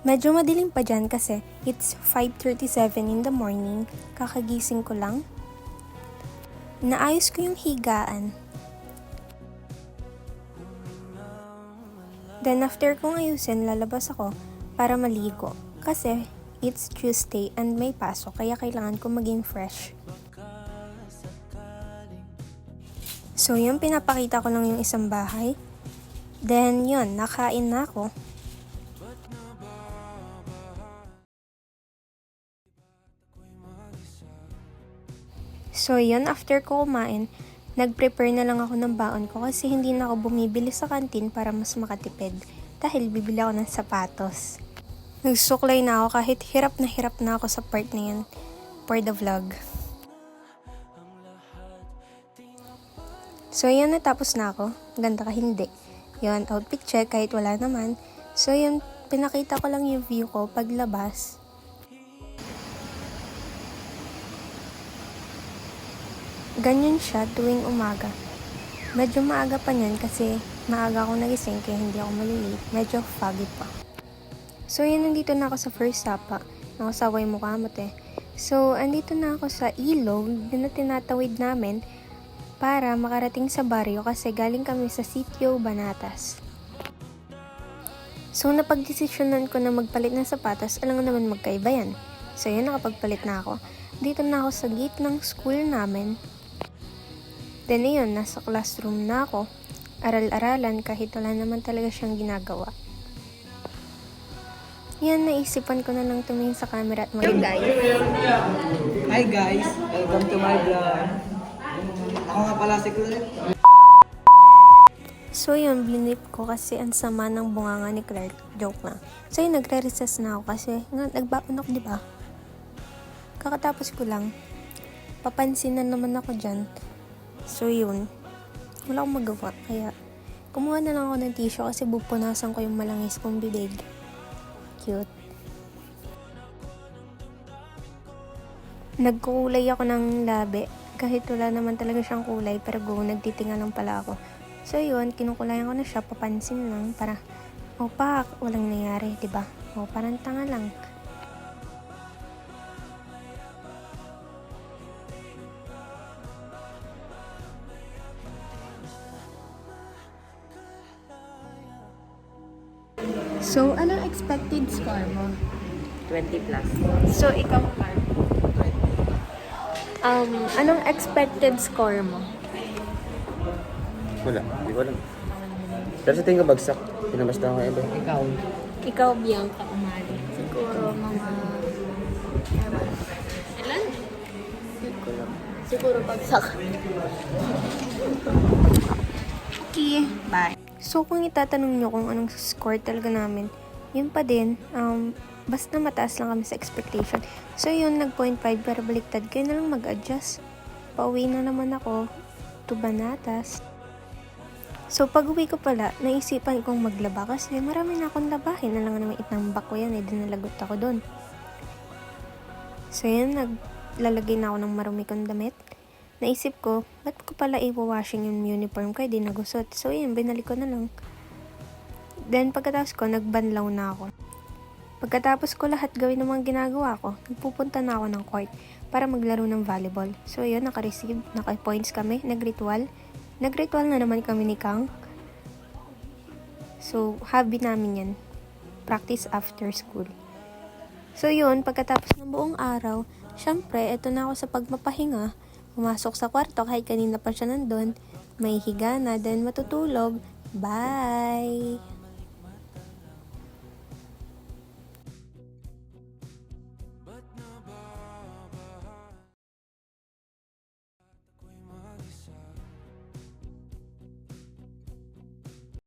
Medyo madilim pa dyan kasi it's 5:37 in the morning, kakagising ko lang. Naayos ko yung higaan. Then after kong ayusin, lalabas ako para maligo. Kasi it's Tuesday and may pasok kaya kailangan ko maging fresh. So yun, pinapakita ko lang yung isang bahay. Then yun, nakain na ako. So yun, after ko kumain, nag-prepare na lang ako ng baon ko kasi hindi na ako bumibili sa kantin para mas makatipid dahil bibili ako ng sapatos. Nagsuklay na ako kahit hirap na ako sa part na yun for the vlog. So yun, natapos na ako. Ganda ka hindi. Yun, outfit check kahit wala naman. So yun, pinakita ko lang yung view ko paglabas. Ganyan siya tuwing umaga. Medyo maaga pa niyan kasi maaga ako nagising kaya hindi ako malilate. Medyo foggy pa. So yun, nandito na ako sa first sapa. Nakasaway mukha mo te. So andito na ako sa ilog na tinatawid namin para makarating sa baryo kasi galing kami sa Sitio Banatas. So napagdesisyonan ko na magpalit ng sapatos, alam naman magkaiba yan. So yun, nakapagpalit na ako. Dito na ako sa gate ng school namin. Then yun, nasa classroom na ako. Aral-aralan kahit wala naman talaga siyang ginagawa. Yan, naisipan ko na lang tumingin sa camera at mag-guys. Hi guys! Welcome to my vlog. Ako nga pala si Claire. So yun, blinip ko kasi ang sama ng bunganga ni Clark. Joke lang. So yun, nagre-recess na ako kasi nagbaon ako, diba? Kakatapos ko lang. Papansin na naman ako dyan. So yun, wala akong magawa. Kaya kumuha na lang ako ng tissue kasi bupunasan ko yung malangis kong bibig. Cute. Nagkukulay ako ng labi. Kahit wala naman talaga siyang kulay, pero nagtitinga lang pala ako. So yun, kinukulayan ko na siya, papansin lang para pak, walang nangyari, diba? Parang tanga lang. So, anong expected score mo? 20 plus. So, ikaw, Clark? Anong expected score mo? Wala, hindi ko alam. Pero sa tingin ko bagsak. Pinabasta ko iba. Ikaw. Ikaw, Bianca, umali. Siguro, mga... Ilan? Siguro bagsak. Okay, bye. So, kung itatanong nyo kung anong score talaga namin, yun pa din, basta mataas lang kami sa expectation. So, yun, nag-0.5 pero baliktad. Kayo na lang mag-adjust. Pauwi na naman ako to Banatas. So, pag-uwi ko pala, naisipan kong maglaba kasi marami na akong labahin. Na lang naman itambak ko yan, dinalagot ako doon. So, yun, naglalagay na ako ng marumi kong damit. Naisip ko, ba't ko pala i-washing yung uniform ko, di nagusot. So, yun, binalik ko na lang. Then, pagkatapos ko, nagbanlaw na ako. Pagkatapos ko lahat gawin ng mga ginagawa ko, nagpupunta na ako ng court para maglaro ng volleyball. So, yun, naka-receive, naka-points kami, nag-ritual. Nag-ritual na naman kami ni Kang. So, hobby namin yan. Practice after school. So, yun, pagkatapos ng buong araw, syempre, eto na ako sa pagmapahinga. Pumasok sa kwarto kahit kanina pa siya nandun. May higa na, then matutulog. Bye!